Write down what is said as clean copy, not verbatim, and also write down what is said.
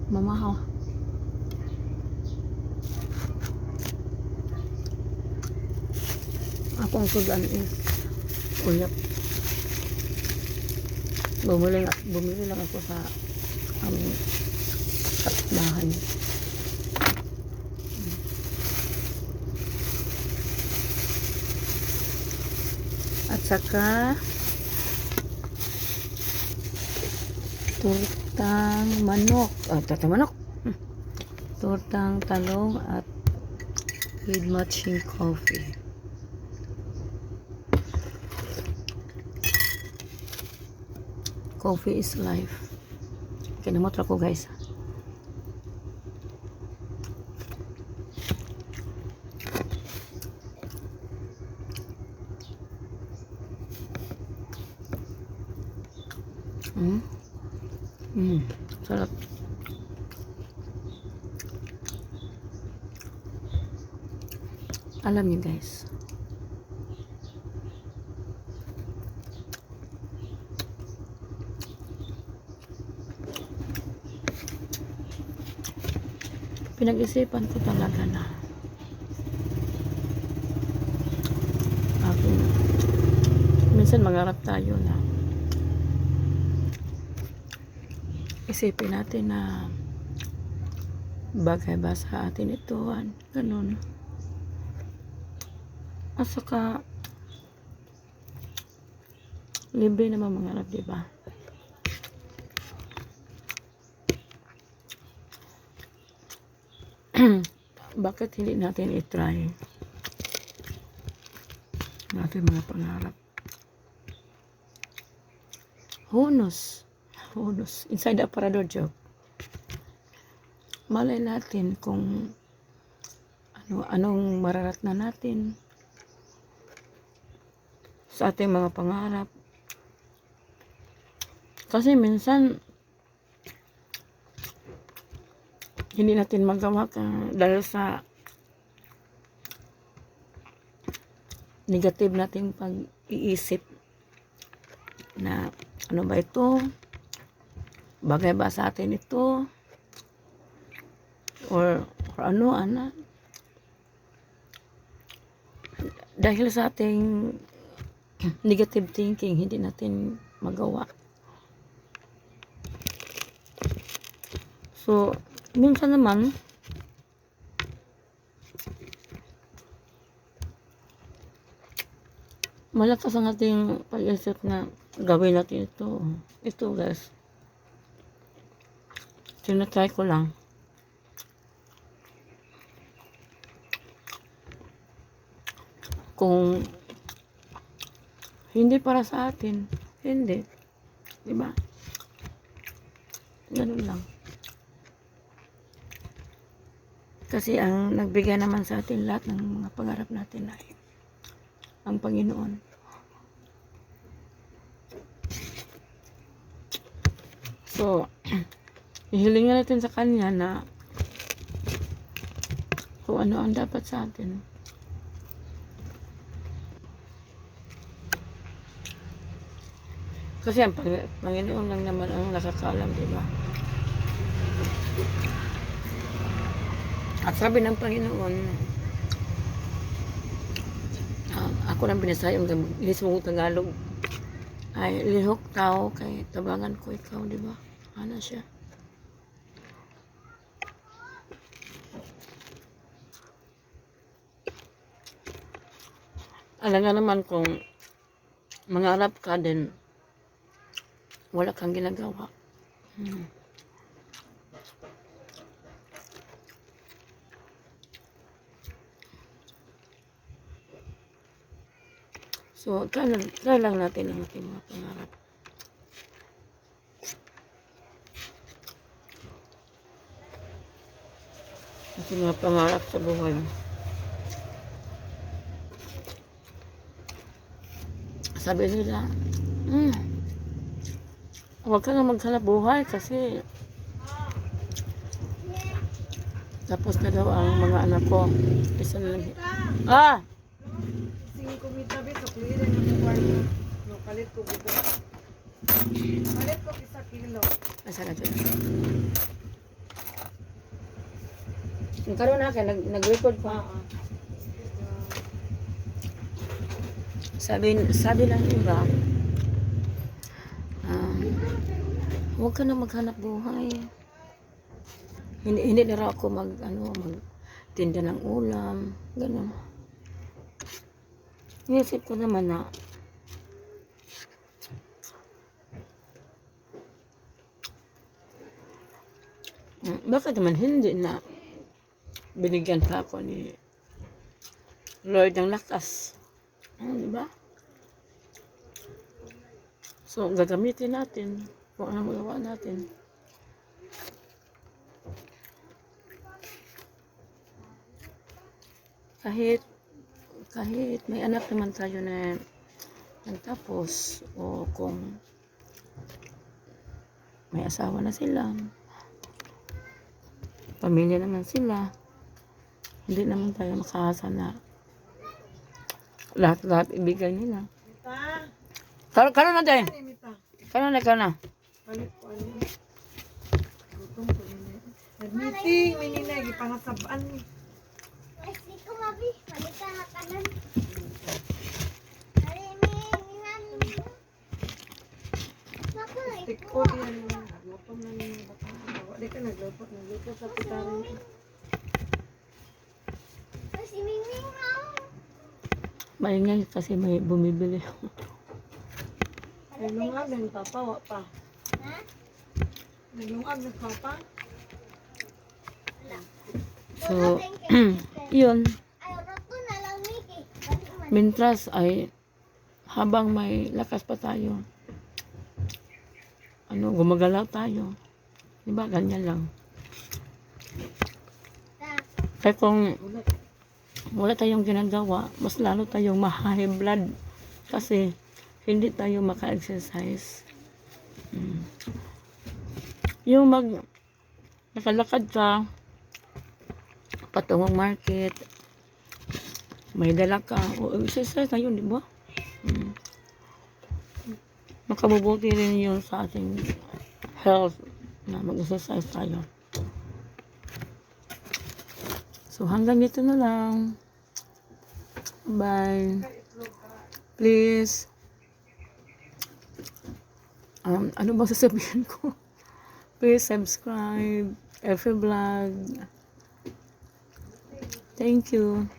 Mamahaw. Akong sudan is uyap. Bumili lang ako sa aming kapitbahay. At saka tortang manok. Tortang manok. Tortang talong at with matching coffee. Coffee is life. Kinamot ko guys. Sarap. Alam niyo guys, pinag-isipan ko talaga na minsan mangarap tayo na isipin natin na bagay ba sa atin ito, ganun. At saka libre naman mangarap, diba? Bakit hindi natin i-try natin mga pangarap? Who knows inside the aparador job, malay natin kung anong mararatnan natin sa ating mga pangarap. Kasi minsan hindi natin magawa dahil sa negative nating pag-iisip na ano ba ito, bagay ba sa atin ito, or ano. Dahil sa ating negative thinking, hindi natin magawa. So minsan naman malakas ang ating pag-isip na gawin natin ito guys. Tinatry ko lang. Kung hindi para sa atin, hindi, diba? Ganun lang. Kasi ang nagbigay naman sa atin lahat ng mga pangarap natin ay ang Panginoon. So, ihilingin natin sa Kanya na kung ano ang dapat sa atin. Kasi ang Panginoon lang naman ang nakakaalam, diba? At sabi ng Panginoon, ako nang binasay ang mismong Tagalog ay lihok tao kay tabangan ko ikaw, diba? Ano siya? Alam nga naman kung mangarap ka din wala kang ginagawa. So, try lang natin ang ating mga pangarap. Ating mga pangarap sa buhay. Sabi nila, huwag ka nga maghanap buhay kasi tapos na daw ang mga anak ko. Isa na lang. Sige ko mitabi sa kuya ng kwarto. No, palit ko buko. Palit ko 1 kilo. Asa na dyan? Karon na kay nag-record Ah, pa. ah. Sabi lang iba, um, huwag ka na maghanap buhay. Hindi na raw ako magtinda ng ulam, gano'n. Inisip ko naman na bakit naman hindi na binigyan pa ako ni Lord ng lakas. Di ba? So, gagamitin natin kung ano magawa natin. Kahit may anak naman tayo na nagtapos o kung may asawa na sila, pamilya naman sila, hindi naman tayo makaasa na lahat-lahat ibigay nila. Mita. Karon na din. Ano mita? Karon na. Palit ko ano. Gutom ko nila. Nag-meeting, may nila, gipangasabaan ni. Pasti ko mabi, malika na kanan. Ari mi nan. Mako Stick ko yan. Naglutom na nila bata. Di ka nagluto sa putarin. si Mingming raw. Maingay kasi may bumibili. Naglungag ng papa, wa pa. Ha? Naglungag ng papa. So, yun. Ay roto na lang Miki. Mintras ay habang may lakas pa tayo, gumagalaw tayo. Diba? Ganyan lang. Kaya kung wala tayong ginagawa, mas lalo tayong ma-high blood kasi hindi tayo maka-exercise. Yung nakalakad ka patungong market, may dala ka, o exercise na yun, di ba? Makabubuti rin yun sa ating health na mag-exercise tayo. So, hanggang dito na lang. Bye. Please. Ano bang sasabihin ko? Please subscribe. Every vlog. Thank you.